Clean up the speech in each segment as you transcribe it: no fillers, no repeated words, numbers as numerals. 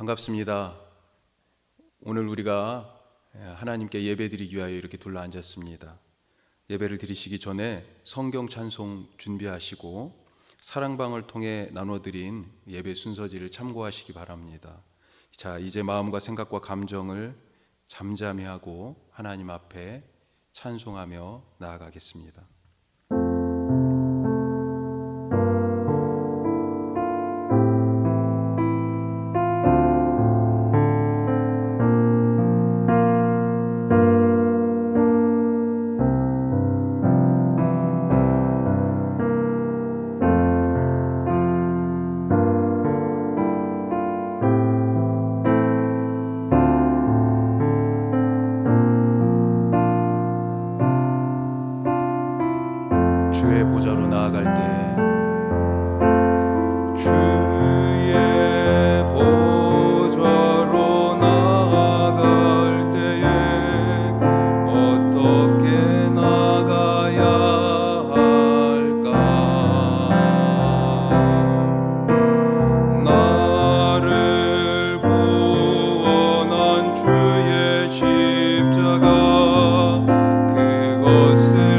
반갑습니다. 오늘 우리가 하나님께 예배드리기 위하여 이렇게 둘러앉았습니다. 예배를 드리시기 전에 성경 찬송 준비하시고 사랑방을 통해 나눠드린 예배 순서지를 참고하시기 바랍니다. 자, 이제 마음과 생각과 감정을 잠잠히 하고 하나님 앞에 찬송하며 나아가겠습니다. 주의 보좌로 나아갈 때 주의 보좌로 나아갈 때에 어떻게 나가야 할까? 나를 구원한 주의 십자가 그것을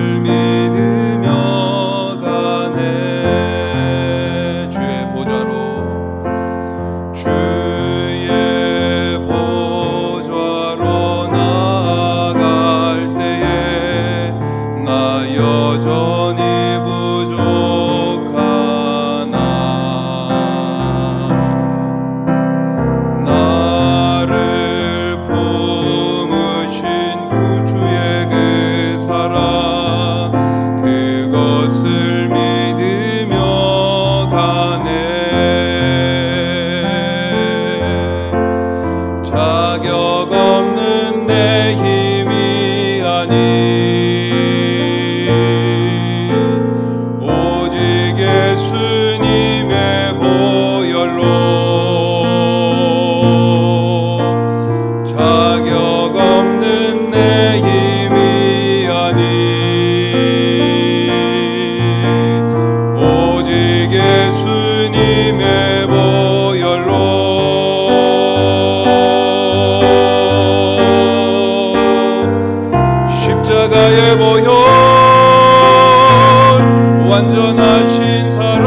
십자가의 보혈 완전하신 사랑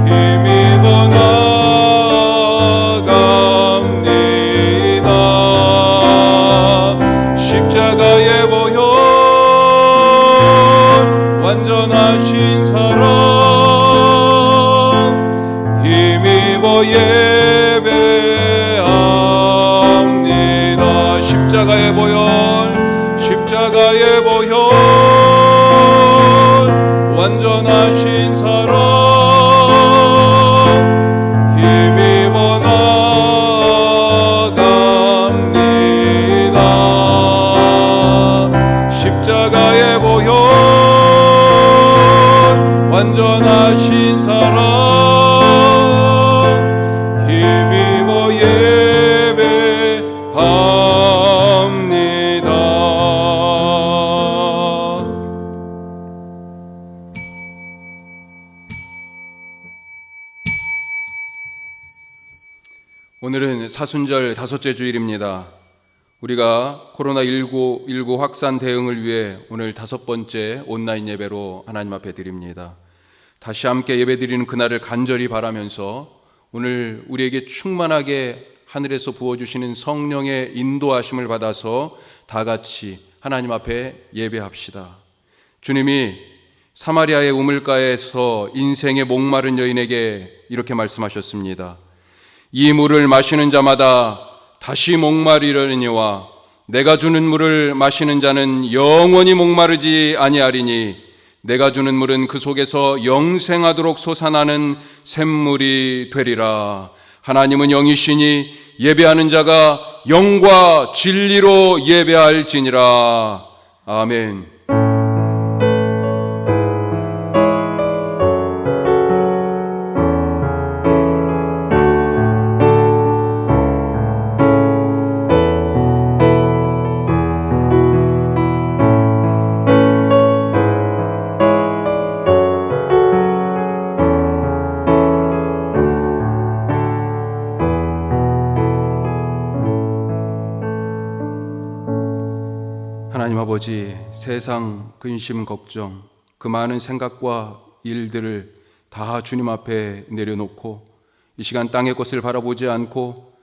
힘입어 나갑니다. 십자가의 보혈 완전하신 사랑 힘입어 예배합니다. 십자가의 보혈 완전하신 사랑 힘입어 나갑니다. 십자가의 보혈 완전하신 사랑 힘입어 예배합니다. 오늘은 사순절 다섯째 주일입니다. 우리가 코로나19 확산 대응을 위해 오늘 다섯 번째 온라인 예배로 하나님 앞에 드립니다. 다시 함께 예배드리는 그날을 간절히 바라면서 오늘 우리에게 충만하게 하늘에서 부어주시는 성령의 인도하심을 받아서 다 같이 하나님 앞에 예배합시다. 주님이 사마리아의 우물가에서 인생의 목마른 여인에게 이렇게 말씀하셨습니다. 이 물을 마시는 자마다 다시 목마르려니와 내가 주는 물을 마시는 자는 영원히 목마르지 아니하리니 내가 주는 물은 그 속에서 영생하도록 솟아나는 샘물이 되리라. 하나님은 영이시니 예배하는 자가 영과 진리로 예배할지니라. 아멘. 아버지, 세상 근심 걱정, 그 많은 생각과 일들을 다 주님 앞에 내려놓고 이 시간 땅의 것을 바라보지 않고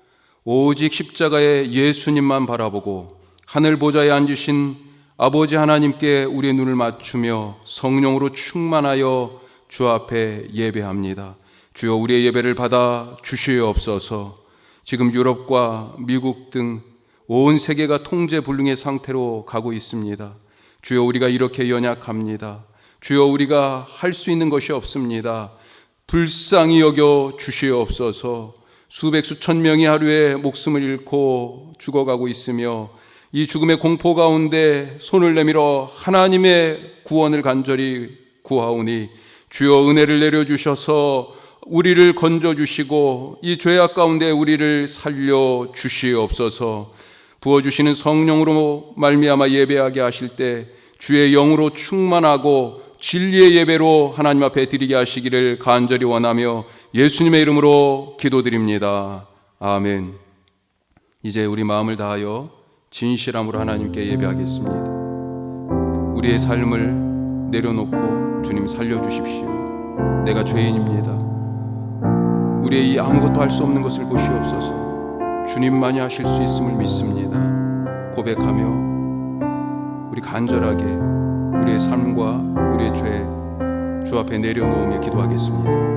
오직 십자가의 예수님만 바라보고 하늘 보좌에 앉으신 아버지 하나님께 우리의 눈을 맞추며 성령으로 충만하여 주 앞에 예배합니다. 주여, 우리의 예배를 받아 주시옵소서. 지금 유럽과 미국 등 온 세계가 통제불능의 상태로 가고 있습니다. 주여, 우리가 이렇게 연약합니다. 주여, 우리가 할 수 있는 것이 없습니다. 불쌍히 여겨 주시옵소서. 수백 수천 명이 하루에 목숨을 잃고 죽어가고 있으며 이 죽음의 공포 가운데 손을 내밀어 하나님의 구원을 간절히 구하오니 주여, 은혜를 내려주셔서 우리를 건져주시고 이 죄악 가운데 우리를 살려 주시옵소서. 부어주시는 성령으로 말미암아 예배하게 하실 때 주의 영으로 충만하고 진리의 예배로 하나님 앞에 드리게 하시기를 간절히 원하며 예수님의 이름으로 기도드립니다. 아멘. 이제 우리 마음을 다하여 진실함으로 하나님께 예배하겠습니다. 우리의 삶을 내려놓고 주님 살려주십시오. 내가 죄인입니다. 우리의 이 아무것도 할 수 없는 것을 보시옵소서. 주님만이 하실 수 있음을 믿습니다. 고백하며 우리 간절하게 우리의 삶과 우리의 죄 주 앞에 내려놓으며 기도하겠습니다.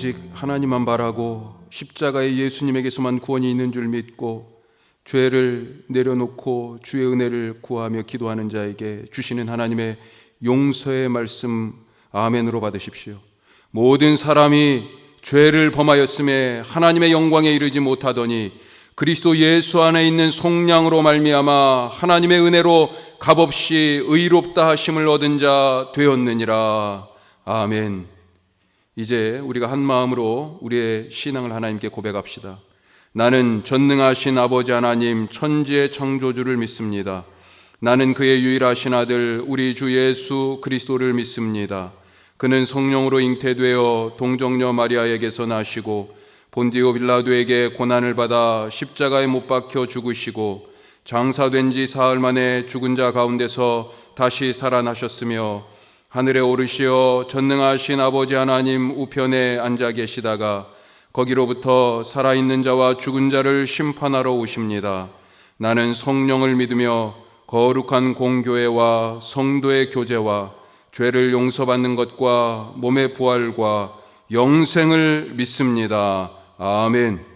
오직 하나님만 바라고 십자가의 예수님에게서만 구원이 있는 줄 믿고 죄를 내려놓고 주의 은혜를 구하며 기도하는 자에게 주시는 하나님의 용서의 말씀 아멘으로 받으십시오. 모든 사람이 죄를 범하였음에 하나님의 영광에 이르지 못하더니 그리스도 예수 안에 있는 속량으로 말미암아 하나님의 은혜로 값없이 의롭다 하심을 얻은 자 되었느니라. 아멘. 이제 우리가 한 마음으로 우리의 신앙을 하나님께 고백합시다. 나는 전능하신 아버지 하나님 천지의 창조주를 믿습니다. 나는 그의 유일하신 아들 우리 주 예수 그리스도를 믿습니다. 그는 성령으로 잉태되어 동정녀 마리아에게서 나시고 본디오 빌라도에게 고난을 받아 십자가에 못 박혀 죽으시고 장사된 지 사흘 만에 죽은 자 가운데서 다시 살아나셨으며 하늘에 오르시어 전능하신 아버지 하나님 우편에 앉아 계시다가 거기로부터 살아있는 자와 죽은 자를 심판하러 오십니다. 나는 성령을 믿으며 거룩한 공교회와 성도의 교제와 죄를 용서받는 것과 몸의 부활과 영생을 믿습니다. 아멘.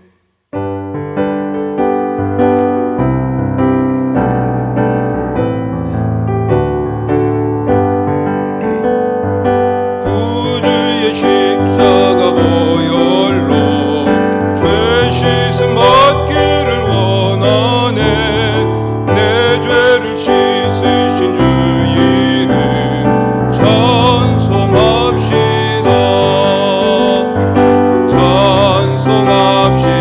찬송합시다.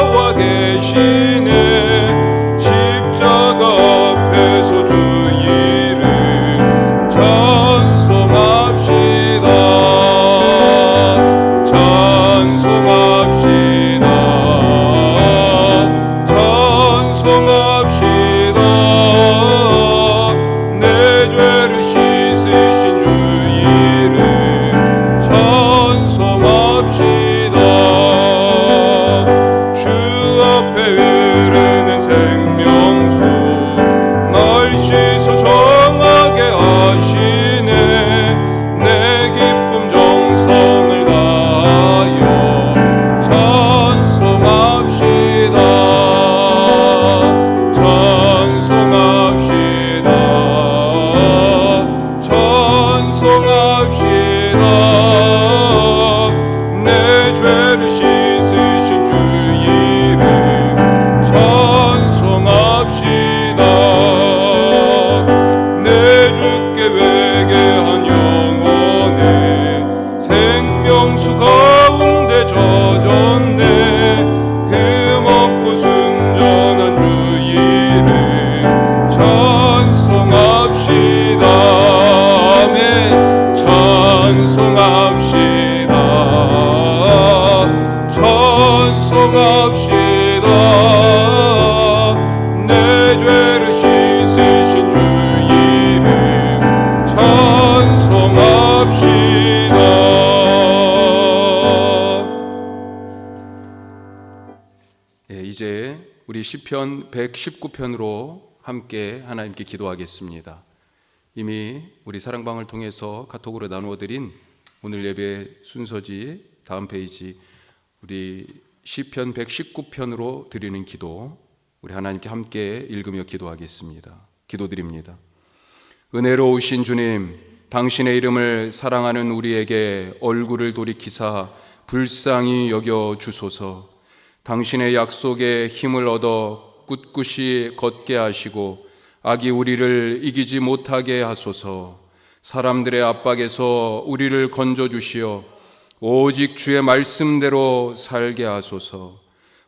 나와 계시네. 십자가 앞에서 주 이름 찬송합시다. 찬송합시다. 찬송합시다. 내 죄를 씻으신 주 이름 찬송합시다. 주 앞에 흐르는 생명수 날 씻어 정하게 하시네. 내 기쁨 정성을 다하여 찬송합시다. 찬송합시다. 찬송합시다. 내 죄를 씻으신 주 이름 찬송합시다. 내 주께 회개한 영혼은 생명수 가운데 젖었네. 흠없고 순전한 주 이름 찬송합시다. 아멘. 찬송합시다. 찬송합시다. 내 죄를 씻으신 주 이름 찬송합시다. 이제 우리 시편 119편으로 함께 하나님께 기도하겠습니다. 이미 우리 사랑방을 통해서 카톡으로 나누어드린 오늘 예배 순서지 다음 페이지 우리 시편 119편으로 드리는 기도, 우리 하나님께 함께 읽으며 기도하겠습니다. 기도드립니다. 은혜로우신 주님, 당신의 이름을 사랑하는 우리에게 얼굴을 돌이키사 불쌍히 여겨 주소서. 당신의 약속에 힘을 얻어 꿋꿋이 걷게 하시고 악이 우리를 이기지 못하게 하소서. 사람들의 압박에서 우리를 건져주시어 오직 주의 말씀대로 살게 하소서.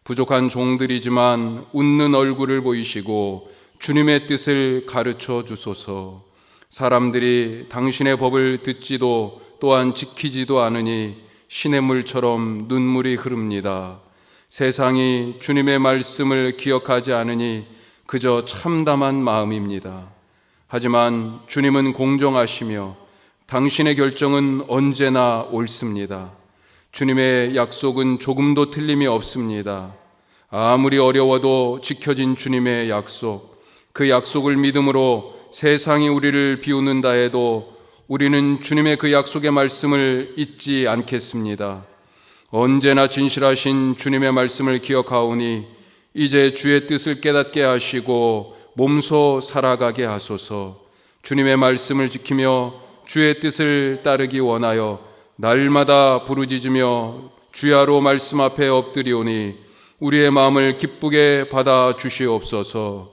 부족한 종들이지만 웃는 얼굴을 보이시고 주님의 뜻을 가르쳐 주소서. 사람들이 당신의 법을 듣지도 또한 지키지도 않으니 시냇물처럼 눈물이 흐릅니다. 세상이 주님의 말씀을 기억하지 않으니 그저 참담한 마음입니다. 하지만 주님은 공정하시며 당신의 결정은 언제나 옳습니다. 주님의 약속은 조금도 틀림이 없습니다. 아무리 어려워도 지켜진 주님의 약속, 그 약속을 믿음으로 세상이 우리를 비웃는다 해도 우리는 주님의 그 약속의 말씀을 잊지 않겠습니다. 언제나 진실하신 주님의 말씀을 기억하오니 이제 주의 뜻을 깨닫게 하시고 몸소 살아가게 하소서. 주님의 말씀을 지키며 주의 뜻을 따르기 원하여 날마다 부르짖으며 주야로 말씀 앞에 엎드리오니 우리의 마음을 기쁘게 받아 주시옵소서.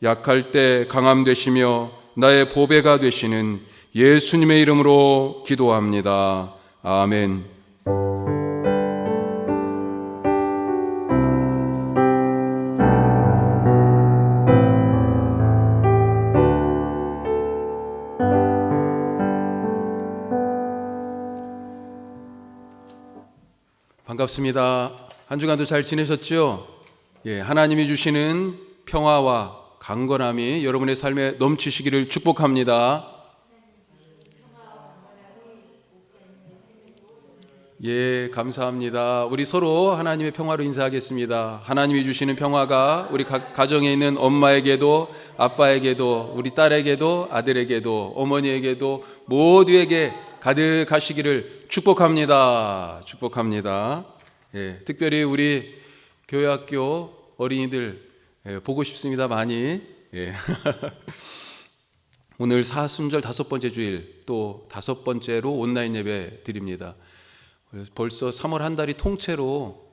약할 때 강함 되시며 나의 보배가 되시는 예수님의 이름으로 기도합니다. 아멘. 반갑습니다. 한 주간도 잘 지내셨죠? 하나님이 주시는 평화와 강건함이 여러분의 삶에 넘치시기를 축복합니다. 감사합니다. 우리 서로 하나님의 평화로 인사하겠습니다. 하나님이 주시는 평화가 우리 가정에 있는 엄마에게도 아빠에게도 우리 딸에게도 아들에게도 어머니에게도 모두에게 가득하시기를 축복합니다. 축복합니다. 특별히 우리 교회학교 어린이들 보고 싶습니다. 많이. 오늘 사순절 5번째 주일 또 5번째로 온라인 예배 드립니다. 벌써 3월 한 달이 통째로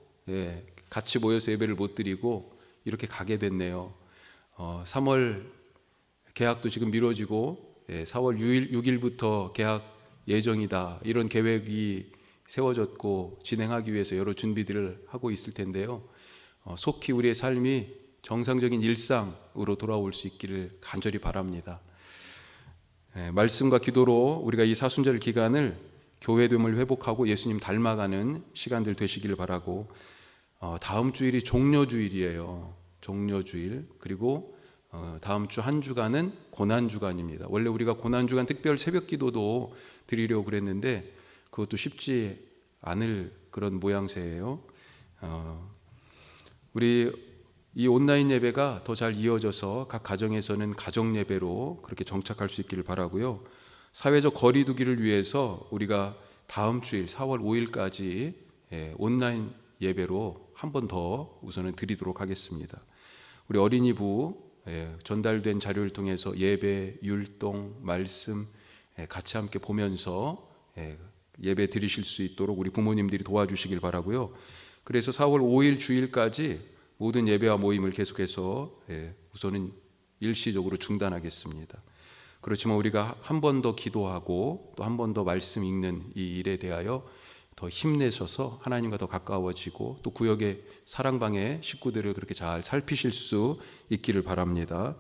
같이 모여서 예배를 못 드리고 이렇게 가게 됐네요. 3월 개학도 지금 미뤄지고 4월 6일부터 개학 예정이다, 이런 계획이 세워졌고 진행하기 위해서 여러 준비들을 하고 있을 텐데요. 속히 우리의 삶이 정상적인 일상으로 돌아올 수 있기를 간절히 바랍니다. 말씀과 기도로 우리가 이 사순절 기간을 교회됨을 회복하고 예수님 닮아가는 시간들 되시기를 바라고, 다음 주일이 종려주일이에요. 종려주일. 그리고 다음 주 한 주간은 고난주간입니다. 원래 우리가 고난주간 특별 새벽 기도도 드리려고 그랬는데 그것도 쉽지 않을 그런 모양새예요. 우리 이 온라인 예배가 더 잘 이어져서 각 가정에서는 가정 예배로 그렇게 정착할 수 있기를 바라고요. 사회적 거리 두기를 위해서 우리가 다음 주일 4월 5일까지 온라인 예배로 한 번 더 우선은 드리도록 하겠습니다. 우리 어린이부 전달된 자료를 통해서 예배, 율동, 말씀 같이 함께 보면서 예배 드리실 수 있도록 우리 부모님들이 도와주시길 바라고요. 그래서 4월 5일 주일까지 모든 예배와 모임을 계속해서 우선은 일시적으로 중단하겠습니다. 그렇지만 우리가 한 번 더 기도하고 또 한 번 더 말씀 읽는 이 일에 대하여 더 힘내셔서 하나님과 더 가까워지고 또 구역의 사랑방의 식구들을 그렇게 잘 살피실 수 있기를 바랍니다.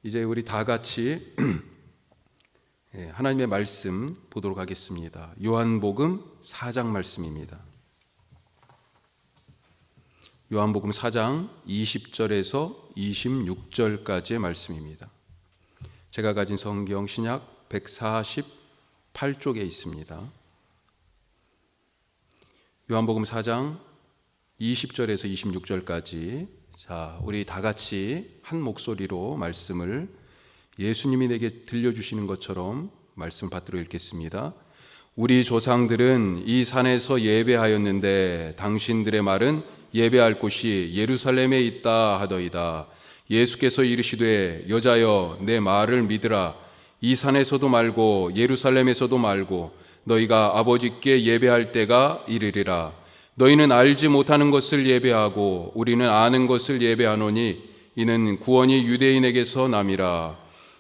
이제 우리 다 같이 하나님의 말씀 보도록 하겠습니다. 요한복음 4장 말씀입니다. 요한복음 4장 20절에서 26절까지의 말씀입니다. 제가 가진 성경 신약 148쪽에 있습니다. 요한복음 4장 20절에서 26절까지, 자, 우리 다 같이 한 목소리로 말씀을 예수님이 내게 들려주시는 것처럼 말씀을 받들어 읽겠습니다. 우리 조상들은 이 산에서 예배하였는데 당신들의 말은 예배할 곳이 예루살렘에 있다 하더이다. 예수께서 이르시되 여자여 내 말을 믿으라. 이 산에서도 말고 예루살렘에서도 말고 너희가 아버지께 예배할 때가 이르리라. 너희는 알지 못하는 것을 예배하고 우리는 아는 것을 예배하노니 이는 구원이 유대인에게서 남이라.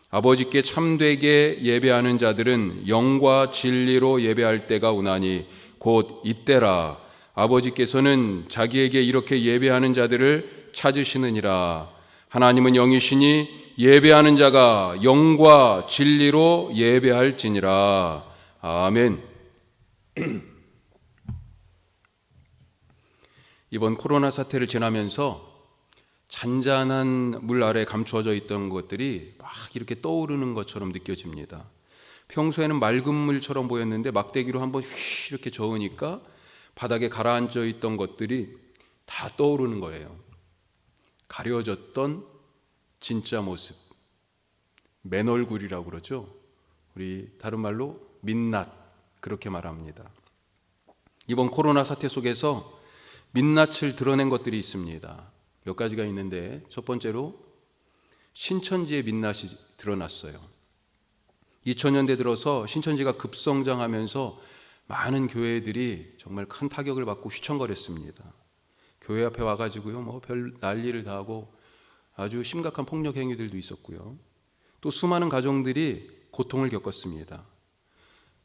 아버지께 참되게 예배하는 자들은 영과 진리로 예배할 때가 오나니 곧 이때라. 아버지께서는 자기에게 이렇게 예배하는 자들을 찾으시느니라. 하나님은 영이시니 예배하는 자가 영과 진리로 예배할지니라. 아멘. 이번 코로나 사태를 지나면서 잔잔한 물 아래 감추어져 있던 것들이 막 이렇게 떠오르는 것처럼 느껴집니다. 평소에는 맑은 물처럼 보였는데 막대기로 한번 휘 이렇게 저으니까 바닥에 가라앉아 있던 것들이 다 떠오르는 거예요. 가려졌던 진짜 모습, 맨얼굴이라고 그러죠. 우리 다른 말로 민낯, 그렇게 말합니다. 이번 코로나 사태 속에서 민낯을 드러낸 것들이 있습니다. 몇 가지가 있는데 첫 번째로 신천지의 민낯이 드러났어요. 2000년대 들어서 신천지가 급성장하면서 많은 교회들이 정말 큰 타격을 받고 휘청거렸습니다. 교회 앞에 와가지고요, 뭐 별 난리를 다 하고 아주 심각한 폭력 행위들도 있었고요. 또 수많은 가정들이 고통을 겪었습니다.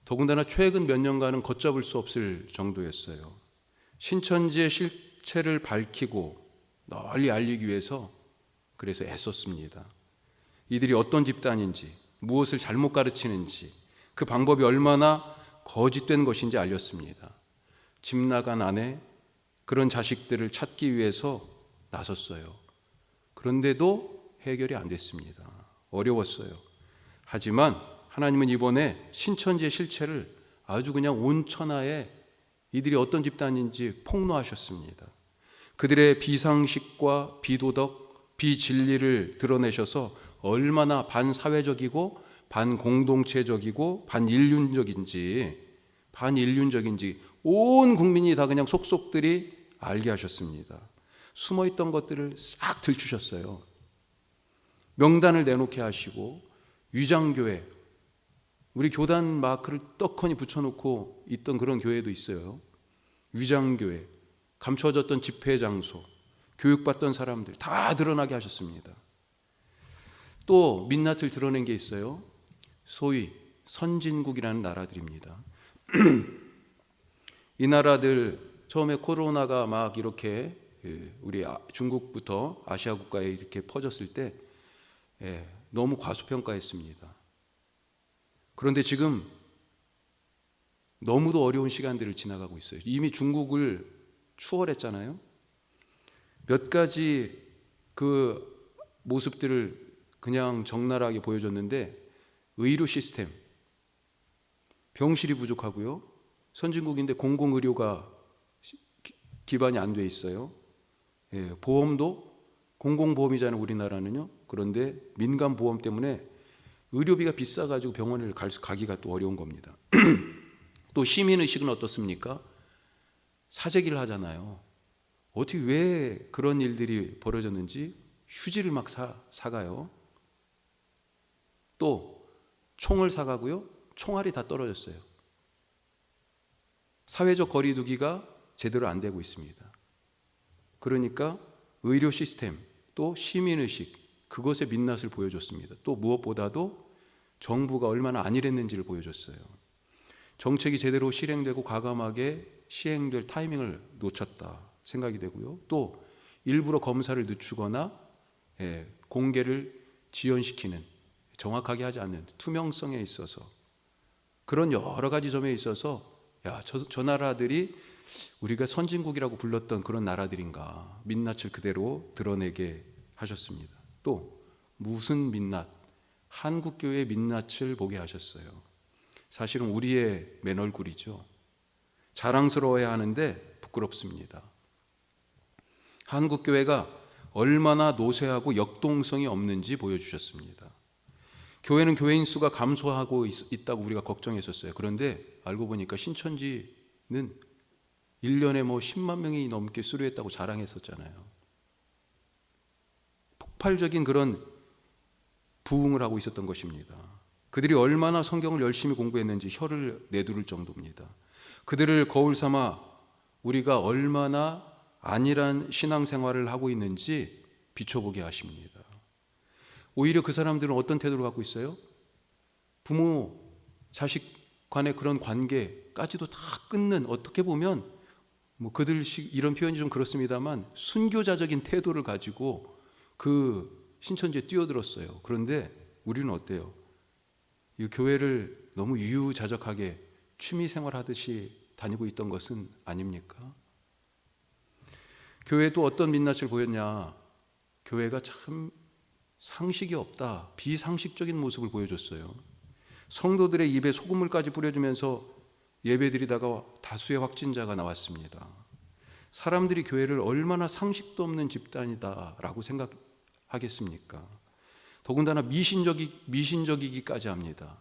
더군다나 최근 몇 년간은 걷잡을 수 없을 정도였어요. 신천지의 실체를 밝히고 널리 알리기 위해서 그래서 애썼습니다. 이들이 어떤 집단인지, 무엇을 잘못 가르치는지, 그 방법이 얼마나 거짓된 것인지 알렸습니다. 집 나간 아내, 그런 자식들을 찾기 위해서 나섰어요. 그런데도 해결이 안 됐습니다. 어려웠어요. 하지만 하나님은 이번에 신천지의 실체를 아주 그냥 온 천하에 이들이 어떤 집단인지 폭로하셨습니다. 그들의 비상식과 비도덕, 비진리를 드러내셔서 얼마나 반사회적이고 반공동체적이고 반인륜적인지 온 국민이 다 그냥 속속들이 알게 하셨습니다. 숨어있던 것들을 싹 들추셨어요. 명단을 내놓게 하시고 위장교회, 우리 교단 마크를 떡하니 붙여놓고 있던 그런 교회도 있어요. 위장교회, 감춰졌던 집회 장소, 교육받던 사람들 다 드러나게 하셨습니다. 또 민낯을 드러낸 게 있어요. 소위 선진국이라는 나라들입니다. 이 나라들 처음에 코로나가 막 이렇게 우리 중국부터 아시아 국가에 이렇게 퍼졌을 때 너무 과소평가했습니다. 그런데 지금 너무도 어려운 시간들을 지나가고 있어요. 이미 중국을 추월했잖아요. 몇 가지 그 모습들을 그냥 적나라하게 보여줬는데, 의료 시스템, 병실이 부족하고요. 선진국인데 공공의료가 기반이 안 돼 있어요. 보험도 공공보험이잖아요, 우리나라는요. 그런데 민간보험 때문에 의료비가 비싸가지고 병원을 가기가 또 어려운 겁니다. 또 시민의식은 어떻습니까? 사재기를 하잖아요. 어떻게 왜 그런 일들이 벌어졌는지 휴지를 막 사가요. 또 총을 사가고요. 총알이 다 떨어졌어요. 사회적 거리두기가 제대로 안 되고 있습니다. 그러니까 의료 시스템, 또 시민의식, 그것의 민낯을 보여줬습니다. 또 무엇보다도 정부가 얼마나 안일했는지를 보여줬어요. 정책이 제대로 실행되고 과감하게 시행될 타이밍을 놓쳤다 생각이 되고요. 또 일부러 검사를 늦추거나 공개를 지연시키는, 정확하게 하지 않는, 투명성에 있어서 그런 여러 가지 점에 있어서 저 나라들이 우리가 선진국이라고 불렀던 그런 나라들인가, 민낯을 그대로 드러내게 하셨습니다. 또 무슨 민낯? 한국교회의 민낯을 보게 하셨어요. 사실은 우리의 맨 얼굴이죠. 자랑스러워야 하는데 부끄럽습니다. 한국교회가 얼마나 노쇠하고 역동성이 없는지 보여주셨습니다. 교회는 교회인 수가 감소하고 있다고 우리가 걱정했었어요. 그런데 알고 보니까 신천지는 1년에 10만 명이 넘게 수료했다고 자랑했었잖아요. 폭발적인 그런 부흥을 하고 있었던 것입니다. 그들이 얼마나 성경을 열심히 공부했는지 혀를 내두를 정도입니다. 그들을 거울 삼아 우리가 얼마나 안일한 신앙생활을 하고 있는지 비춰보게 하십니다. 오히려 그 사람들은 어떤 태도를 갖고 있어요? 부모, 자식 간의 그런 관계까지도 다 끊는, 어떻게 보면 그들식, 이런 표현이 좀 그렇습니다만, 순교자적인 태도를 가지고 그 신천지에 뛰어들었어요. 그런데 우리는 어때요? 이 교회를 너무 유유자적하게 취미생활 하듯이 다니고 있던 것은 아닙니까? 교회도 어떤 민낯을 보였냐? 교회가 참 상식이 없다, 비상식적인 모습을 보여줬어요. 성도들의 입에 소금물까지 뿌려주면서 예배드리다가 다수의 확진자가 나왔습니다. 사람들이 교회를 얼마나 상식도 없는 집단이다라고 생각하겠습니까? 더군다나 미신적이기까지 합니다.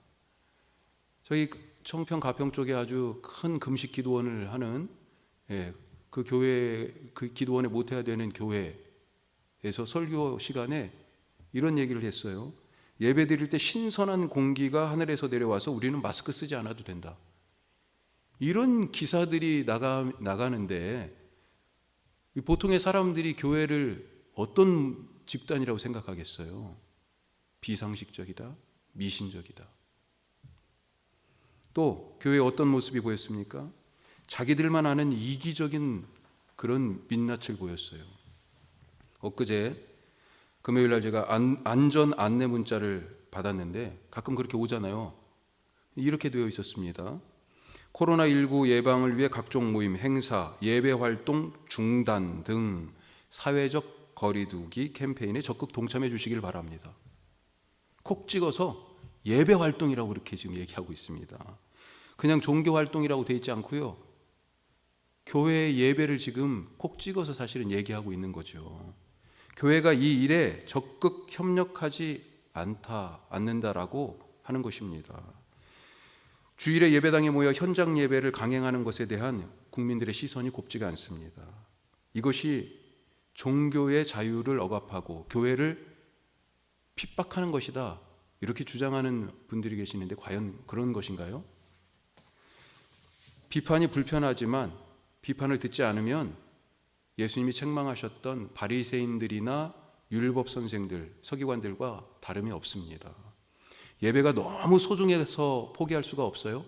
저희 청평 가평 쪽에 아주 큰 금식 기도원을 하는 그 교회, 그 기도원에 모태가 되는 교회에서 설교 시간에 이런 얘기를 했어요. 예배 드릴 때 신선한 공기가 하늘에서 내려와서 우리는 마스크 쓰지 않아도 된다. 이런 기사들이 나가는데 보통의 사람들이 교회를 어떤 집단이라고 생각하겠어요? 비상식적이다, 미신적이다. 또 교회에 어떤 모습이 보였습니까? 자기들만 아는 이기적인 그런 민낯을 보였어요. 엊그제 금요일 날 제가 안전 안내 문자를 받았는데, 가끔 그렇게 오잖아요. 이렇게 되어 있었습니다. 코로나19 예방을 위해 각종 모임, 행사, 예배 활동 중단 등 사회적 거리두기 캠페인에 적극 동참해 주시길 바랍니다. 콕 찍어서 예배 활동이라고 그렇게 지금 얘기하고 있습니다. 그냥 종교 활동이라고 돼 있지 않고요. 교회의 예배를 지금 콕 찍어서 사실은 얘기하고 있는 거죠. 교회가 이 일에 적극 협력하지 않는다라고 하는 것입니다. 주일에 예배당에 모여 현장 예배를 강행하는 것에 대한 국민들의 시선이 곱지가 않습니다. 이것이 종교의 자유를 억압하고 교회를 핍박하는 것이다, 이렇게 주장하는 분들이 계시는데 과연 그런 것인가요? 비판이 불편하지만 비판을 듣지 않으면 예수님이 책망하셨던 바리새인들이나 율법 선생들, 서기관들과 다름이 없습니다. 예배가 너무 소중해서 포기할 수가 없어요.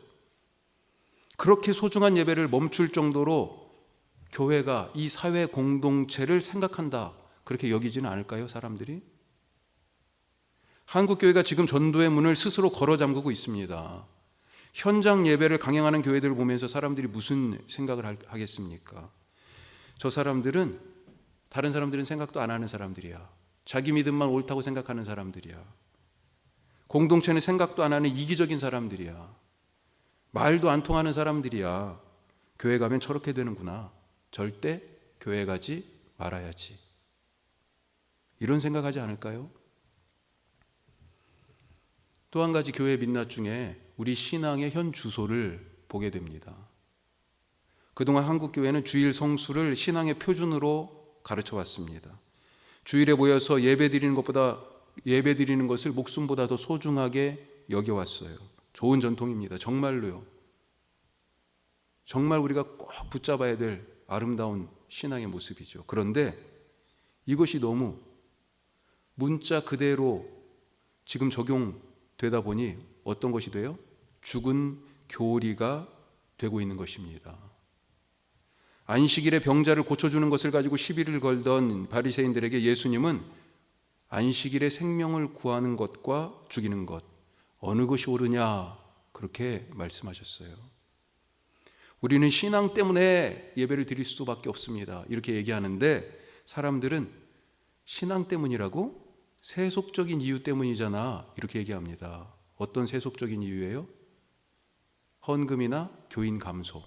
그렇게 소중한 예배를 멈출 정도로 교회가 이 사회 공동체를 생각한다, 그렇게 여기지는 않을까요, 사람들이? 한국 교회가 지금 전도의 문을 스스로 걸어 잠그고 있습니다. 현장 예배를 강행하는 교회들을 보면서 사람들이 무슨 생각을 하겠습니까? 저 사람들은, 다른 사람들은 생각도 안 하는 사람들이야. 자기 믿음만 옳다고 생각하는 사람들이야. 공동체는 생각도 안 하는 이기적인 사람들이야. 말도 안 통하는 사람들이야. 교회 가면 저렇게 되는구나. 절대 교회 가지 말아야지. 이런 생각하지 않을까요? 또 한 가지 교회 민낯 중에 우리 신앙의 현 주소를 보게 됩니다. 그동안 한국 교회는 주일 성수를 신앙의 표준으로 가르쳐 왔습니다. 주일에 모여서 예배 드리는 것을 목숨보다 더 소중하게 여겨왔어요. 좋은 전통입니다. 정말로요. 정말 우리가 꼭 붙잡아야 될 아름다운 신앙의 모습이죠. 그런데 이것이 너무 문자 그대로 지금 적용되다 보니 어떤 것이 돼요? 죽은 교리가 되고 있는 것입니다. 안식일에 병자를 고쳐주는 것을 가지고 시비를 걸던 바리새인들에게 예수님은 안식일에 생명을 구하는 것과 죽이는 것, 어느 것이 옳으냐, 그렇게 말씀하셨어요. 우리는 신앙 때문에 예배를 드릴 수밖에 없습니다, 이렇게 얘기하는데, 사람들은 신앙 때문이라고? 세속적인 이유 때문이잖아, 이렇게 얘기합니다. 어떤 세속적인 이유예요? 헌금이나 교인 감소,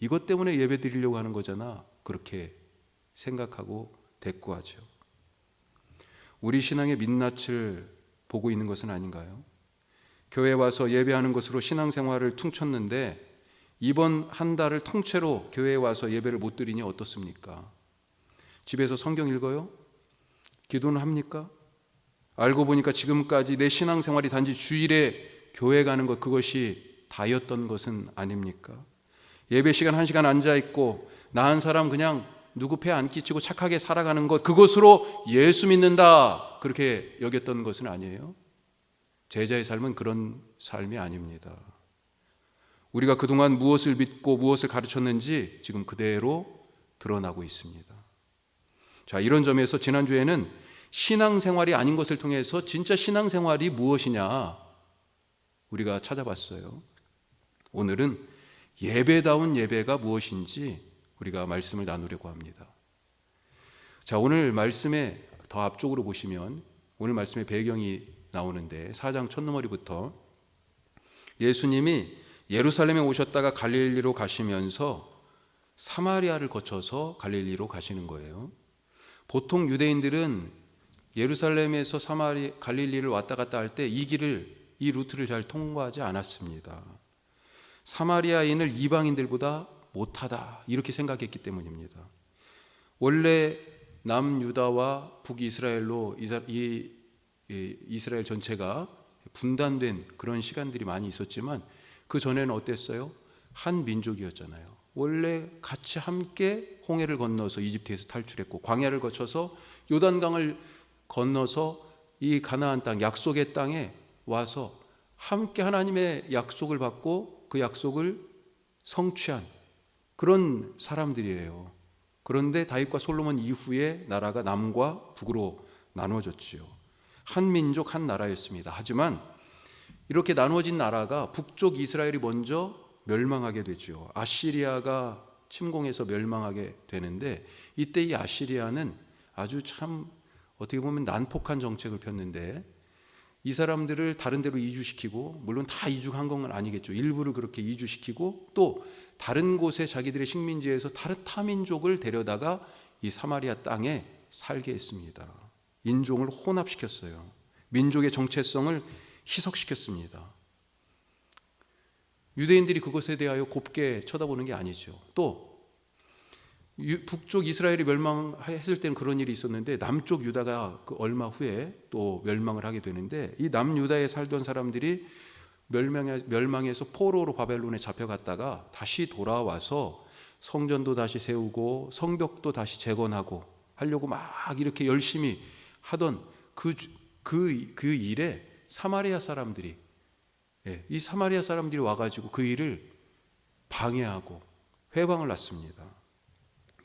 이것 때문에 예배 드리려고 하는 거잖아, 그렇게 생각하고 대꾸하죠. 우리 신앙의 민낯을 보고 있는 것은 아닌가요? 교회 와서 예배하는 것으로 신앙생활을 퉁쳤는데 이번 한 달을 통째로 교회에 와서 예배를 못 드리니 어떻습니까? 집에서 성경 읽어요? 기도는 합니까? 알고 보니까 지금까지 내 신앙생활이 단지 주일에 교회 가는 것, 그것이 다였던 것은 아닙니까? 예배 시간 1시간 앉아있고 나은 사람 그냥 누구 폐 안 끼치고 착하게 살아가는 것, 그것으로 예수 믿는다, 그렇게 여겼던 것은 아니에요? 제자의 삶은 그런 삶이 아닙니다. 우리가 그동안 무엇을 믿고 무엇을 가르쳤는지 지금 그대로 드러나고 있습니다. 자, 이런 점에서 지난주에는 신앙생활이 아닌 것을 통해서 진짜 신앙생활이 무엇이냐 우리가 찾아봤어요. 오늘은 예배다운 예배가 무엇인지 우리가 말씀을 나누려고 합니다. 자, 오늘 말씀에 더 앞쪽으로 보시면 오늘 말씀의 배경이 나오는데 4장 첫너머리부터 예수님이 예루살렘에 오셨다가 갈릴리로 가시면서 사마리아를 거쳐서 갈릴리로 가시는 거예요. 보통 유대인들은 예루살렘에서 갈릴리를 왔다 갔다 할 때 이 루트를 잘 통과하지 않았습니다. 사마리아인을 이방인들보다 못하다, 이렇게 생각했기 때문입니다. 원래 남유다와 북이스라엘로 이스라엘 전체가 분단된 그런 시간들이 많이 있었지만 그 전에는 어땠어요? 한 민족이었잖아요. 원래 같이 함께 홍해를 건너서 이집트에서 탈출했고 광야를 거쳐서 요단강을 건너서 이 가나안 땅, 약속의 땅에 와서 함께 하나님의 약속을 받고 그 약속을 성취한 그런 사람들이에요. 그런데 다윗과 솔로몬 이후에 나라가 남과 북으로 나누어졌지요. 한 민족 한 나라였습니다. 하지만 이렇게 나누어진 나라가 북쪽 이스라엘이 먼저 멸망하게 되죠. 아시리아가 침공해서 멸망하게 되는데 이때 이 아시리아는 아주 참 어떻게 보면 난폭한 정책을 폈는데 이 사람들을 다른 데로 이주시키고, 물론 다 이주한 건 아니겠죠. 일부를 그렇게 이주시키고 또 다른 곳에 자기들의 식민지에서 다른 타민족을 데려다가 이 사마리아 땅에 살게 했습니다. 인종을 혼합시켰어요. 민족의 정체성을 희석시켰습니다. 유대인들이 그것에 대하여 곱게 쳐다보는 게 아니죠. 또 북쪽 이스라엘이 멸망했을 때는 그런 일이 있었는데 남쪽 유다가 그 얼마 후에 또 멸망을 하게 되는데 이 남유다에 살던 사람들이 멸망해서 포로로 바벨론에 잡혀갔다가 다시 돌아와서 성전도 다시 세우고 성벽도 다시 재건하고 하려고 막 이렇게 열심히 하던 그 일에 사마리아 사람들이, 이 사마리아 사람들이 와가지고 그 일을 방해하고 회방을 놨습니다.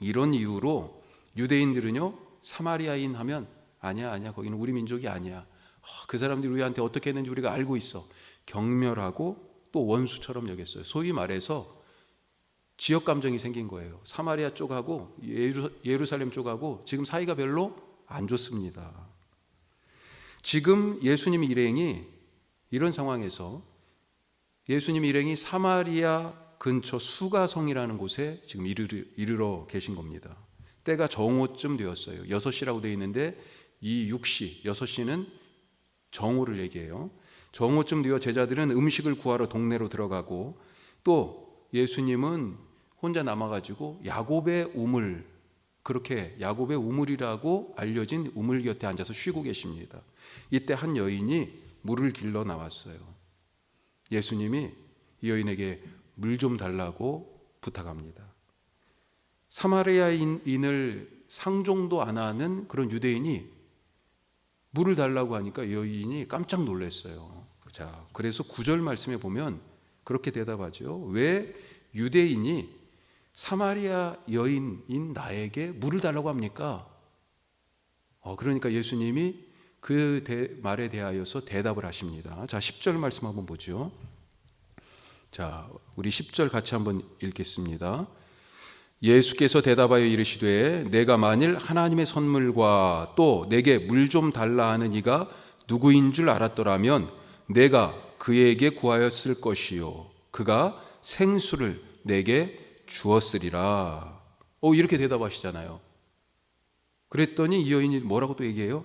이런 이유로 유대인들은요, 사마리아인 하면 아니야 거기는 우리 민족이 아니야, 그 사람들이 우리한테 어떻게 했는지 우리가 알고 있어, 경멸하고 또 원수처럼 여겼어요. 소위 말해서 지역 감정이 생긴 거예요. 사마리아 쪽하고 예루살렘 쪽하고 지금 사이가 별로 안 좋습니다. 지금 예수님 일행이 이런 상황에서 예수님 일행이 사마리아 근처 수가성이라는 곳에 지금 이르러 계신 겁니다. 때가 정오쯤 되었어요. 6시라고 되어 있는데 이 6시, 6시는 정오를 얘기해요. 정오쯤 되어 제자들은 음식을 구하러 동네로 들어가고 또 예수님은 혼자 남아가지고 야곱의 우물, 그렇게 야곱의 우물이라고 알려진 우물 곁에 앉아서 쉬고 계십니다. 이때 한 여인이 물을 길러 나왔어요. 예수님이 이 여인에게 물 좀 달라고 부탁합니다. 사마리아인을 상종도 안 하는 그런 유대인이 물을 달라고 하니까 여인이 깜짝 놀랐어요. 자, 그래서 9절 말씀에 보면 그렇게 대답하죠. 왜 유대인이 사마리아 여인인 나에게 물을 달라고 합니까? 그러니까 예수님이 그 말에 대하여서 대답을 하십니다. 자, 10절 말씀 한번 보죠. 자, 우리 10절 같이 한번 읽겠습니다. 예수께서 대답하여 이르시되 내가 만일 하나님의 선물과 또 내게 물 좀 달라 하는 이가 누구인 줄 알았더라면 내가 그에게 구하였을 것이요 그가 생수를 내게 주었으리라. 이렇게 대답하시잖아요. 그랬더니 이 여인이 뭐라고 또 얘기해요?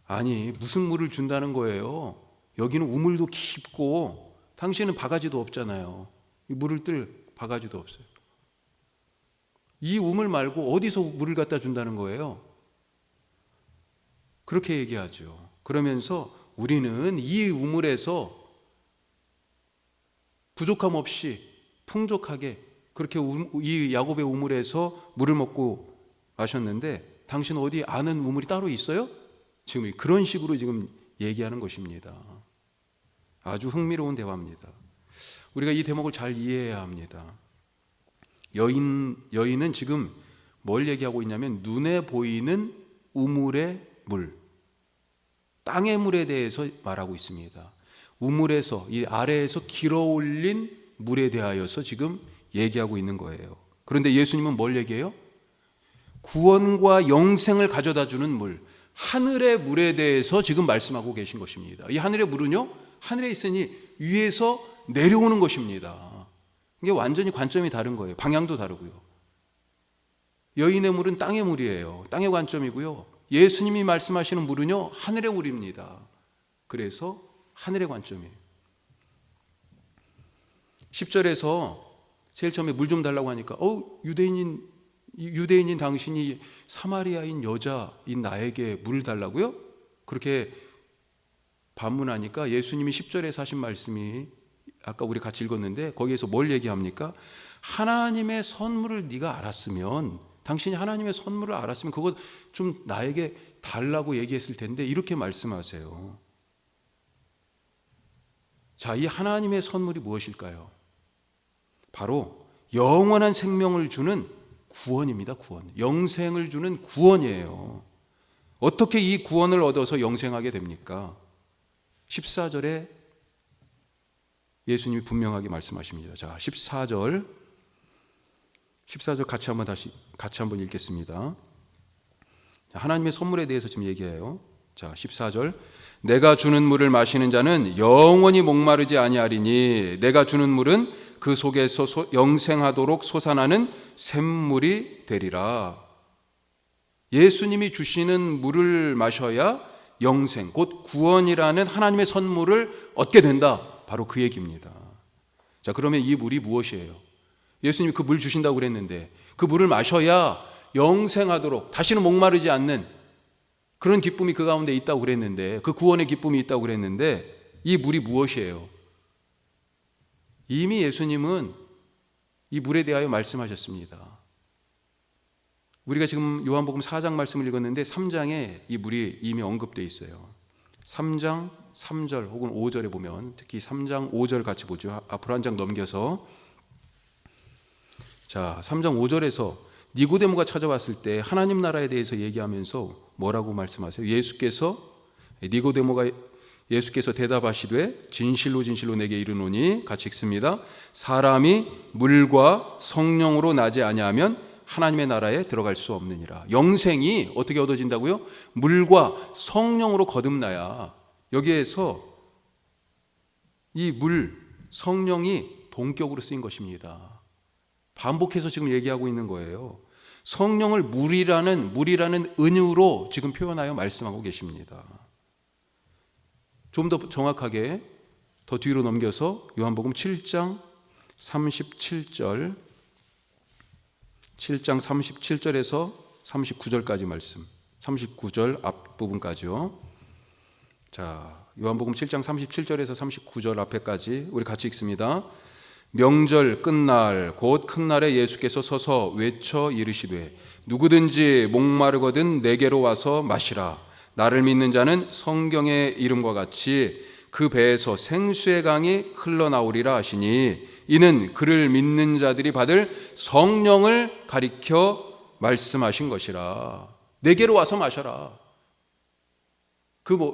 아니, 무슨 물을 준다는 거예요? 여기는 우물도 깊고 당신은 바가지도 없잖아요. 이 물을 뜰 바가지도 없어요. 이 우물 말고 어디서 물을 갖다 준다는 거예요? 그렇게 얘기하죠. 그러면서 우리는 이 우물에서 부족함 없이 풍족하게 그렇게 이 야곱의 우물에서 물을 먹고 마셨는데 당신 어디 아는 우물이 따로 있어요? 지금 그런 식으로 지금 얘기하는 것입니다. 아주 흥미로운 대화입니다. 우리가 이 대목을 잘 이해해야 합니다. 여인은 지금 뭘 얘기하고 있냐면 눈에 보이는 우물의 물, 땅의 물에 대해서 말하고 있습니다. 우물에서 이 아래에서 길어올린 물에 대하여서 지금 얘기하고 있는 거예요. 그런데 예수님은 뭘 얘기해요? 구원과 영생을 가져다 주는 물, 하늘의 물에 대해서 지금 말씀하고 계신 것입니다. 이 하늘의 물은요, 하늘에 있으니 위에서 내려오는 것입니다. 이게 완전히 관점이 다른 거예요. 방향도 다르고요. 여인의 물은 땅의 물이에요. 땅의 관점이고요. 예수님이 말씀하시는 물은요, 하늘의 물입니다. 그래서 하늘의 관점이에요. 10절에서 제일 처음에 물 좀 달라고 하니까 유대인인 당신이 사마리아인 여자인 나에게 물을 달라고요? 그렇게 반문하니까 예수님이 10절에서 하신 말씀이 아까 우리 같이 읽었는데 거기에서 뭘 얘기합니까? 하나님의 선물을 네가 알았으면, 당신이 하나님의 선물을 알았으면 그거 좀 나에게 달라고 얘기했을 텐데, 이렇게 말씀하세요. 자, 이 하나님의 선물이 무엇일까요? 바로 영원한 생명을 주는 구원입니다. 구원. 영생을 주는 구원이에요. 어떻게 이 구원을 얻어서 영생하게 됩니까? 14절에 예수님이 분명하게 말씀하십니다. 자, 14절 같이 한번 읽겠습니다. 하나님의 선물에 대해서 지금 얘기해요. 자, 14절. 내가 주는 물을 마시는 자는 영원히 목마르지 아니하리니 내가 주는 물은 그 속에서 영생하도록 솟아나는 샘물이 되리라. 예수님이 주시는 물을 마셔야 영생, 곧 구원이라는 하나님의 선물을 얻게 된다. 바로 그 얘기입니다. 자, 그러면 이 물이 무엇이에요? 예수님이 그 물 주신다고 그랬는데 그 물을 마셔야 영생하도록, 다시는 목마르지 않는 그런 기쁨이 그 가운데 있다고 그랬는데, 그 구원의 기쁨이 있다고 그랬는데, 이 물이 무엇이에요? 이미 예수님은 이 물에 대하여 말씀하셨습니다. 우리가 지금 요한복음 4장 말씀을 읽었는데 3장에 이 물이 이미 언급되어 있어요. 3장 3절 혹은 5절에 보면, 특히 3장 5절 같이 보죠. 앞으로 한 장 넘겨서 자, 3장 5절에서 니고데모가 찾아왔을 때 하나님 나라에 대해서 얘기하면서 뭐라고 말씀하세요? 예수께서 대답하시되 진실로 진실로 내게 이르노니, 같이 읽습니다. 사람이 물과 성령으로 나지 아니하면 하나님의 나라에 들어갈 수 없느니라. 영생이 어떻게 얻어진다고요? 물과 성령으로 거듭나야. 여기에서 이 물, 성령이 동격으로 쓰인 것입니다. 반복해서 지금 얘기하고 있는 거예요. 성령을 물이라는 은유로 지금 표현하여 말씀하고 계십니다. 좀 더 정확하게 더 뒤로 넘겨서 요한복음 7장 37절, 7장 37절에서 39절까지 말씀, 39절 앞부분까지요. 자, 요한복음 7장 37절에서 39절 앞에까지 우리 같이 읽습니다. 명절 끝날 곧 큰 날에 예수께서 서서 외쳐 이르시되 누구든지 목마르거든 내게로 와서 마시라. 나를 믿는 자는 성경의 이름과 같이 그 배에서 생수의 강이 흘러나오리라 하시니, 이는 그를 믿는 자들이 받을 성령을 가리켜 말씀하신 것이라. 내게로 와서 마셔라.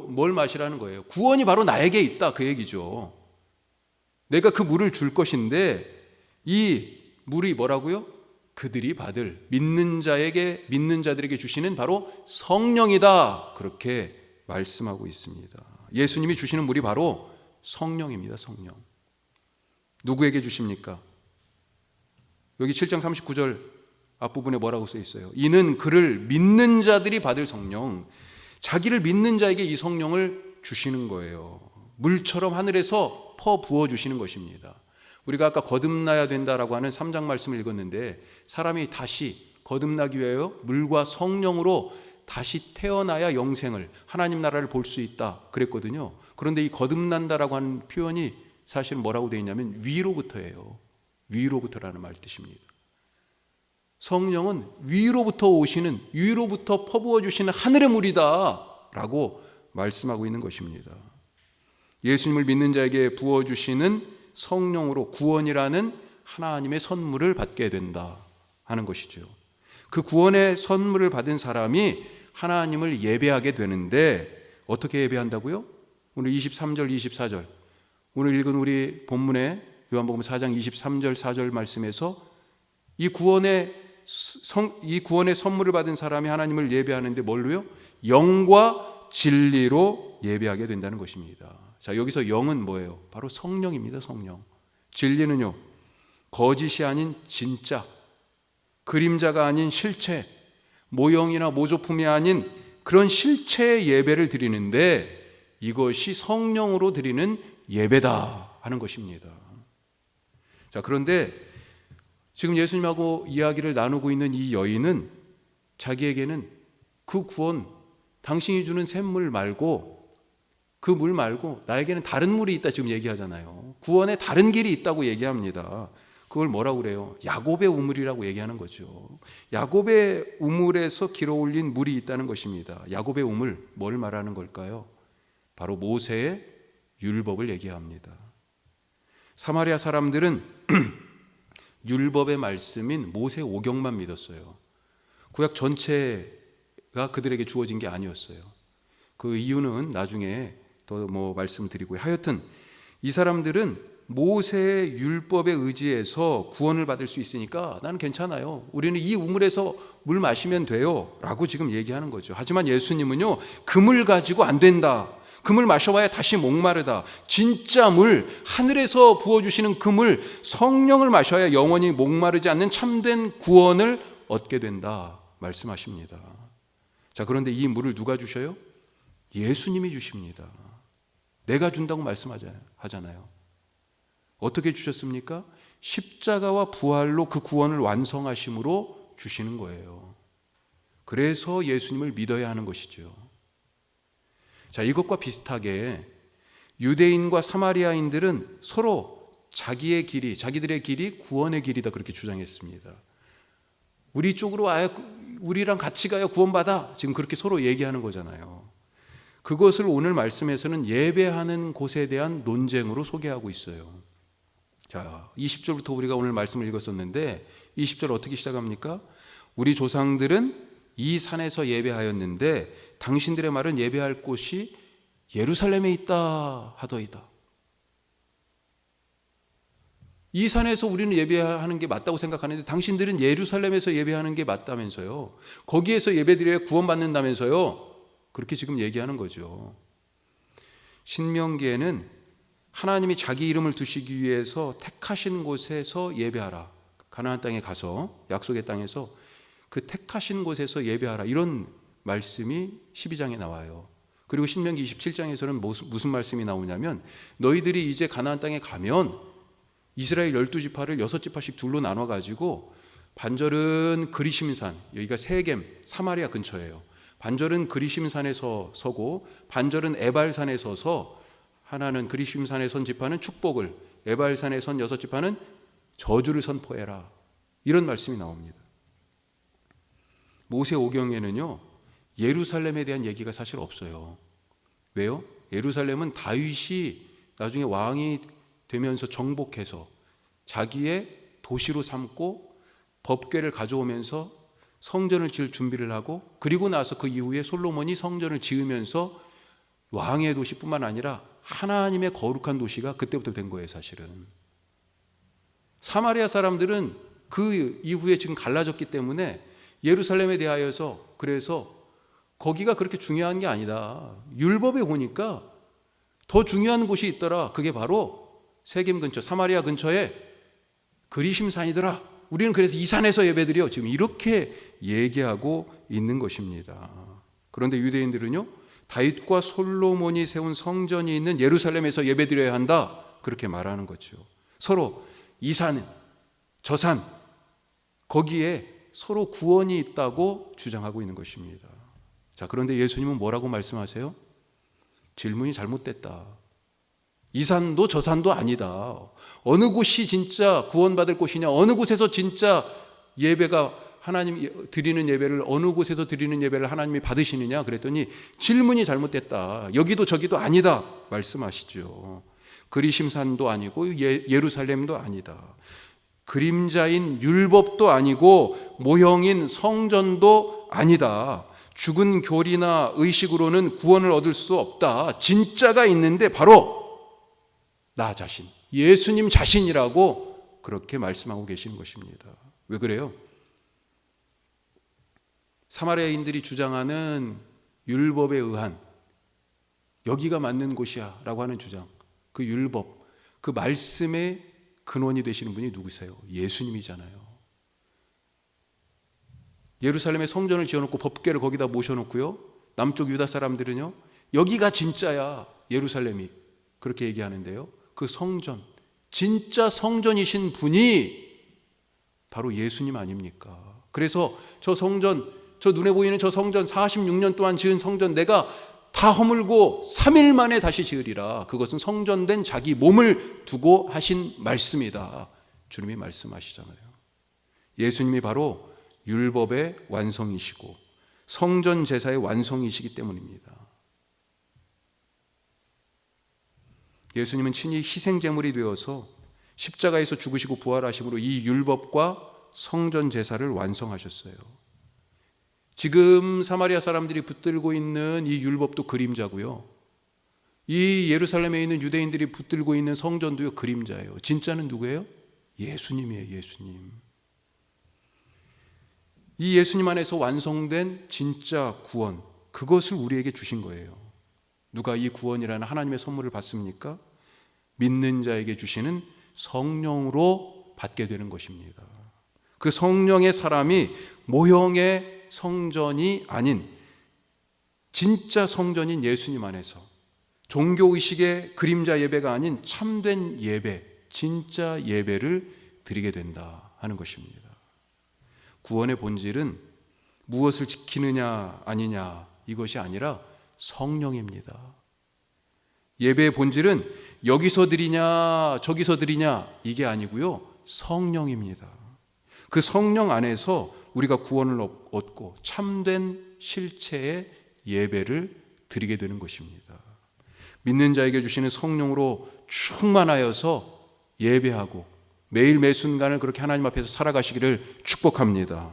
뭘 마시라는 거예요? 구원이 바로 나에게 있다, 그 얘기죠. 내가 그 물을 줄 것인데 이 물이 뭐라고요? 그들이 받을, 믿는 자들에게 주시는 바로 성령이다, 그렇게 말씀하고 있습니다. 예수님이 주시는 물이 바로 성령입니다. 성령. 누구에게 주십니까? 여기 7장 39절 앞부분에 뭐라고 써 있어요? 이는 그를 믿는 자들이 받을 성령. 자기를 믿는 자에게 이 성령을 주시는 거예요. 물처럼 하늘에서 퍼 부어 주시는 것입니다. 우리가 아까 거듭나야 된다라고 하는 3장 말씀을 읽었는데, 사람이 다시 거듭나기 위하여 물과 성령으로 다시 태어나야 영생을, 하나님 나라를 볼 수 있다 그랬거든요. 그런데 이 거듭난다라고 하는 표현이 사실 뭐라고 되어 있냐면 위로부터예요. 위로부터라는 말 뜻입니다. 성령은 위로부터 오시는, 위로부터 퍼부어 주시는 하늘의 물이다 라고 말씀하고 있는 것입니다. 예수님을 믿는 자에게 부어주시는 성령으로 구원이라는 하나님의 선물을 받게 된다 하는 것이죠. 그 구원의 선물을 받은 사람이 하나님을 예배하게 되는데, 어떻게 예배한다고요? 오늘 23절 24절 오늘 읽은 우리 본문의 요한복음 4장 23절 4절 말씀에서 이 구원의 선물을 받은 사람이 하나님을 예배하는데 뭘로요? 영과 진리로 예배하게 된다는 것입니다. 자, 여기서 영은 뭐예요? 바로 성령입니다. 성령. 진리는요, 거짓이 아닌 진짜, 그림자가 아닌 실체, 모형이나 모조품이 아닌 그런 실체의 예배를 드리는데, 이것이 성령으로 드리는 예배다 하는 것입니다. 자, 그런데 지금 예수님하고 이야기를 나누고 있는 이 여인은 자기에게는 그 구원, 당신이 주는 샘물 말고, 그 물 말고 나에게는 다른 물이 있다 지금 얘기하잖아요. 구원에 다른 길이 있다고 얘기합니다. 그걸 뭐라고 그래요? 야곱의 우물이라고 얘기하는 거죠. 야곱의 우물에서 길어올린 물이 있다는 것입니다. 야곱의 우물, 뭘 말하는 걸까요? 바로 모세의 율법을 얘기합니다. 사마리아 사람들은 율법의 말씀인 모세 오경만 믿었어요. 구약 전체가 그들에게 주어진 게 아니었어요. 그 이유는 나중에 더 말씀드리고요. 하여튼 이 사람들은 모세의 율법에 의지해서 구원을 받을 수 있으니까 나는 괜찮아요, 우리는 이 우물에서 물 마시면 돼요 라고 지금 얘기하는 거죠. 하지만 예수님은요, 그 물 가지고 안 된다, 그 물 마셔봐야 다시 목마르다, 진짜 물, 하늘에서 부어주시는 그 물, 성령을 마셔야 영원히 목마르지 않는 참된 구원을 얻게 된다 말씀하십니다. 자, 그런데 이 물을 누가 주셔요? 예수님이 주십니다. 내가 준다고 말씀하잖아요. 어떻게 주셨습니까? 십자가와 부활로 그 구원을 완성하심으로 주시는 거예요. 그래서 예수님을 믿어야 하는 것이죠. 자, 이것과 비슷하게 유대인과 사마리아인들은 서로 자기들의 길이 구원의 길이다 그렇게 주장했습니다. 우리 쪽으로 와야, 우리랑 같이 가야 구원받아, 지금 그렇게 서로 얘기하는 거잖아요. 그것을 오늘 말씀에서는 예배하는 곳에 대한 논쟁으로 소개하고 있어요. 자, 자, 20절부터 우리가 오늘 말씀을 읽었었는데 20절 어떻게 시작합니까? 우리 조상들은 이 산에서 예배하였는데 당신들의 말은 예배할 곳이 예루살렘에 있다 하더이다. 이 산에서 우리는 예배하는 게 맞다고 생각하는데 당신들은 예루살렘에서 예배하는 게 맞다면서요. 거기에서 예배드려야 구원받는다면서요. 그렇게 지금 얘기하는 거죠. 신명기에는 하나님이 자기 이름을 두시기 위해서 택하신 곳에서 예배하라. 가나안 땅에 가서, 약속의 땅에서 그 택하신 곳에서 예배하라. 이런 말씀이 12장에 나와요. 그리고 신명기 27장에서는 무슨 말씀이 나오냐면 너희들이 이제 가나안 땅에 가면 이스라엘 12지파를 6지파씩 둘로 나눠가지고 반절은 그리심산, 여기가 세겜, 사마리아 근처예요. 반절은 그리심산에서 서고 반절은 에발산에 서서 하나는 그리심산에 선 지파는 축복을, 에발산에 선 6지파는 저주를 선포해라. 이런 말씀이 나옵니다. 모세 오경에는요, 예루살렘에 대한 얘기가 사실 없어요. 왜요? 예루살렘은 다윗이 나중에 왕이 되면서 정복해서 자기의 도시로 삼고 법궤를 가져오면서 성전을 지을 준비를 하고 그리고 나서 그 이후에 솔로몬이 성전을 지으면서 왕의 도시뿐만 아니라 하나님의 거룩한 도시가 그때부터 된 거예요. 사실은 사마리아 사람들은 그 이후에 지금 갈라졌기 때문에 예루살렘에 대하여서 그래서 거기가 그렇게 중요한 게 아니다. 율법에 보니까 더 중요한 곳이 있더라. 그게 바로 세겜 근처, 사마리아 근처에 그리심산이더라. 우리는 그래서 이 산에서 예배드려. 지금 이렇게 얘기하고 있는 것입니다. 그런데 유대인들은요, 다윗과 솔로몬이 세운 성전이 있는 예루살렘에서 예배드려야 한다. 그렇게 말하는 거죠. 서로 이 산, 저 산, 거기에 서로 구원이 있다고 주장하고 있는 것입니다. 자, 그런데 예수님은 뭐라고 말씀하세요? 질문이 잘못됐다. 이 산도 저 산도 아니다. 어느 곳이 진짜 구원받을 곳이냐, 어느 곳에서 진짜 예배가 하나님 드리는 예배를, 어느 곳에서 드리는 예배를 하나님이 받으시느냐 그랬더니 질문이 잘못됐다. 여기도 저기도 아니다 말씀하시죠. 그리심산도 아니고 예루살렘도 아니다. 그림자인 율법도 아니고 모형인 성전도 아니다. 죽은 교리나 의식으로는 구원을 얻을 수 없다. 진짜가 있는데 바로 나 자신, 예수님 자신이라고 그렇게 말씀하고 계시는 것입니다. 왜 그래요? 사마리아인들이 주장하는 율법에 의한 여기가 맞는 곳이야 라고 하는 주장, 그 율법, 그 말씀의 근원이 되시는 분이 누구세요? 예수님이잖아요. 예루살렘에 성전을 지어놓고 법궤를 거기다 모셔놓고요, 남쪽 유다 사람들은요, 여기가 진짜야 예루살렘이, 그렇게 얘기하는데요, 그 성전, 진짜 성전이신 분이 바로 예수님 아닙니까? 그래서 저 성전, 저 눈에 보이는 저 성전, 46년 동안 지은 성전 내가 다 허물고 3일 만에 다시 지으리라. 그것은 성전된 자기 몸을 두고 하신 말씀이다. 주님이 말씀하시잖아요. 예수님이 바로 율법의 완성이시고 성전 제사의 완성이시기 때문입니다. 예수님은 친히 희생제물이 되어서 십자가에서 죽으시고 부활하심으로 이 율법과 성전 제사를 완성하셨어요. 지금 사마리아 사람들이 붙들고 있는 이 율법도 그림자고요, 이 예루살렘에 있는 유대인들이 붙들고 있는 성전도요, 그림자예요. 진짜는 누구예요? 예수님이에요. 예수님. 이 예수님 안에서 완성된 진짜 구원, 그것을 우리에게 주신 거예요. 누가 이 구원이라는 하나님의 선물을 받습니까? 믿는 자에게 주시는 성령으로 받게 되는 것입니다. 그 성령의 사람이 모형의 성전이 아닌 진짜 성전인 예수님 안에서 종교의식의 그림자 예배가 아닌 참된 예배, 진짜 예배를 드리게 된다 하는 것입니다. 구원의 본질은 무엇을 지키느냐 아니냐 이것이 아니라 성령입니다. 예배의 본질은 여기서 드리냐 저기서 드리냐 이게 아니고요, 성령입니다. 그 성령 안에서 우리가 구원을 얻고 참된 실체의 예배를 드리게 되는 것입니다. 믿는 자에게 주시는 성령으로 충만하여서 예배하고 매일 매 순간을 그렇게 하나님 앞에서 살아가시기를 축복합니다.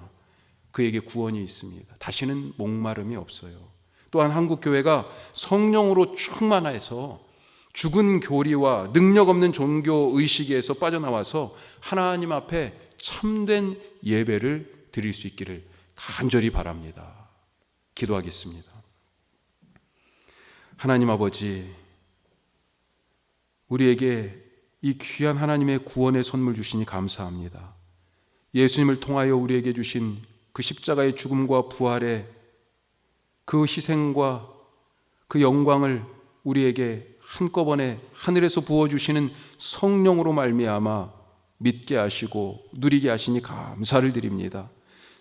그에게 구원이 있습니다. 다시는 목마름이 없어요. 또한 한국교회가 성령으로 충만해서 죽은 교리와 능력 없는 종교 의식에서 빠져나와서 하나님 앞에 참된 예배를 드릴 수 있기를 간절히 바랍니다. 기도하겠습니다. 하나님 아버지, 우리에게 이 귀한 하나님의 구원의 선물 주시니 감사합니다. 예수님을 통하여 우리에게 주신 그 십자가의 죽음과 부활의 그 희생과 그 영광을 우리에게 한꺼번에 하늘에서 부어주시는 성령으로 말미암아 믿게 하시고 누리게 하시니 감사를 드립니다.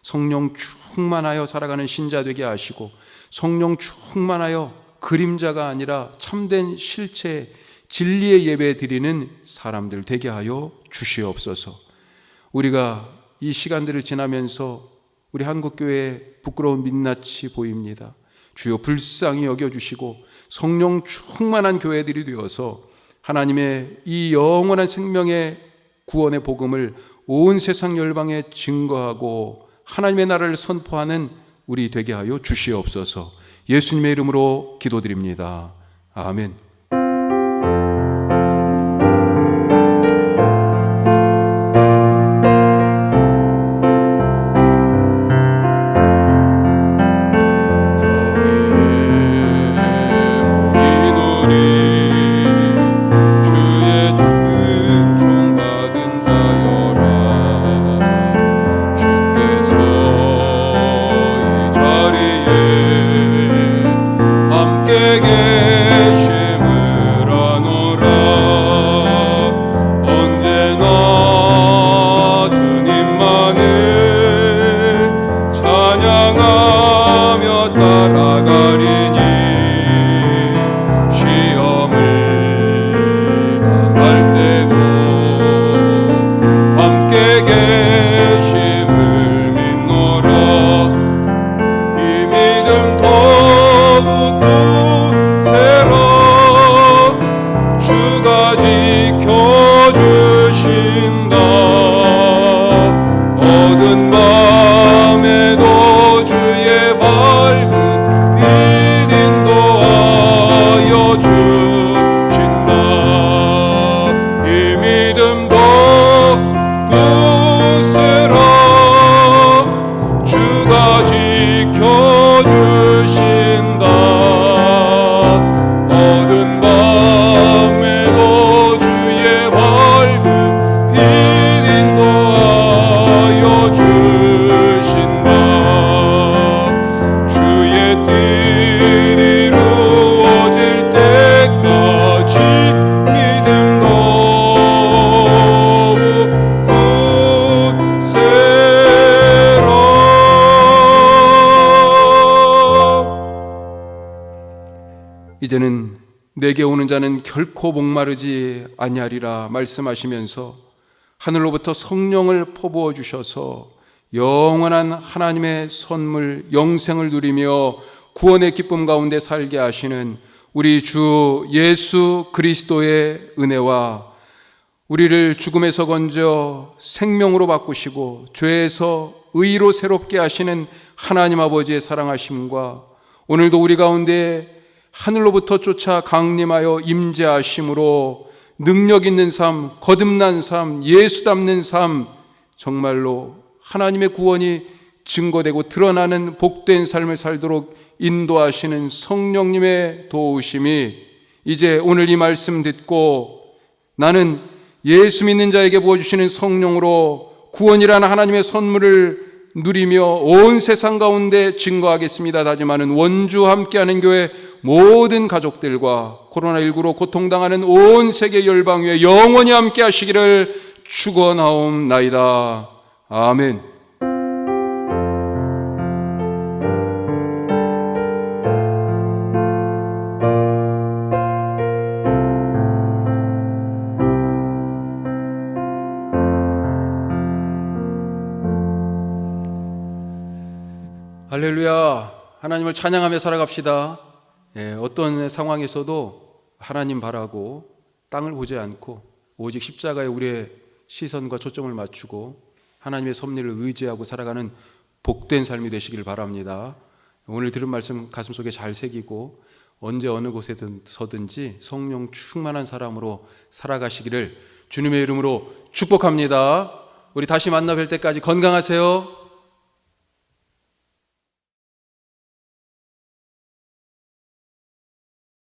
성령 충만하여 살아가는 신자 되게 하시고 성령 충만하여 그림자가 아니라 참된 실체 진리의 예배 드리는 사람들 되게 하여 주시옵소서. 우리가 이 시간들을 지나면서 우리 한국교회에 부끄러운 민낯이 보입니다. 주여 불쌍히 여겨주시고 성령 충만한 교회들이 되어서 하나님의 이 영원한 생명의 구원의 복음을 온 세상 열방에 증거하고 하나님의 나라를 선포하는 우리 되게 하여 주시옵소서. 예수님의 이름으로 기도드립니다. 아멘. 이제는 내게 오는 자는 결코 목마르지 아니하리라 말씀하시면서 하늘로부터 성령을 퍼부어 주셔서 영원한 하나님의 선물 영생을 누리며 구원의 기쁨 가운데 살게 하시는 우리 주 예수 그리스도의 은혜와 우리를 죽음에서 건져 생명으로 바꾸시고 죄에서 의로 새롭게 하시는 하나님 아버지의 사랑하심과 오늘도 우리 가운데 하늘로부터 쫓아 강림하여 임재하심으로 능력 있는 삶, 거듭난 삶, 예수 닮는 삶, 정말로 하나님의 구원이 증거되고 드러나는 복된 삶을 살도록 인도하시는 성령님의 도우심이 이제 오늘 이 말씀 듣고 나는 예수 믿는 자에게 부어주시는 성령으로 구원이라는 하나님의 선물을 누리며 온 세상 가운데 증거하겠습니다 다짐하는 원주 함께하는 교회 모든 가족들과 코로나19로 고통당하는 온 세계 열방 위에 영원히 함께 하시기를 축원하옵나이다. 아멘. 할렐루야. 하나님을 찬양하며 살아갑시다. 어떤 상황에서도 하나님 바라고 땅을 보지 않고 오직 십자가에 우리의 시선과 초점을 맞추고 하나님의 섭리를 의지하고 살아가는 복된 삶이 되시길 바랍니다. 오늘 들은 말씀 가슴속에 잘 새기고 언제 어느 곳에서든지 성령 충만한 사람으로 살아가시기를 주님의 이름으로 축복합니다. 우리 다시 만나 뵐 때까지 건강하세요.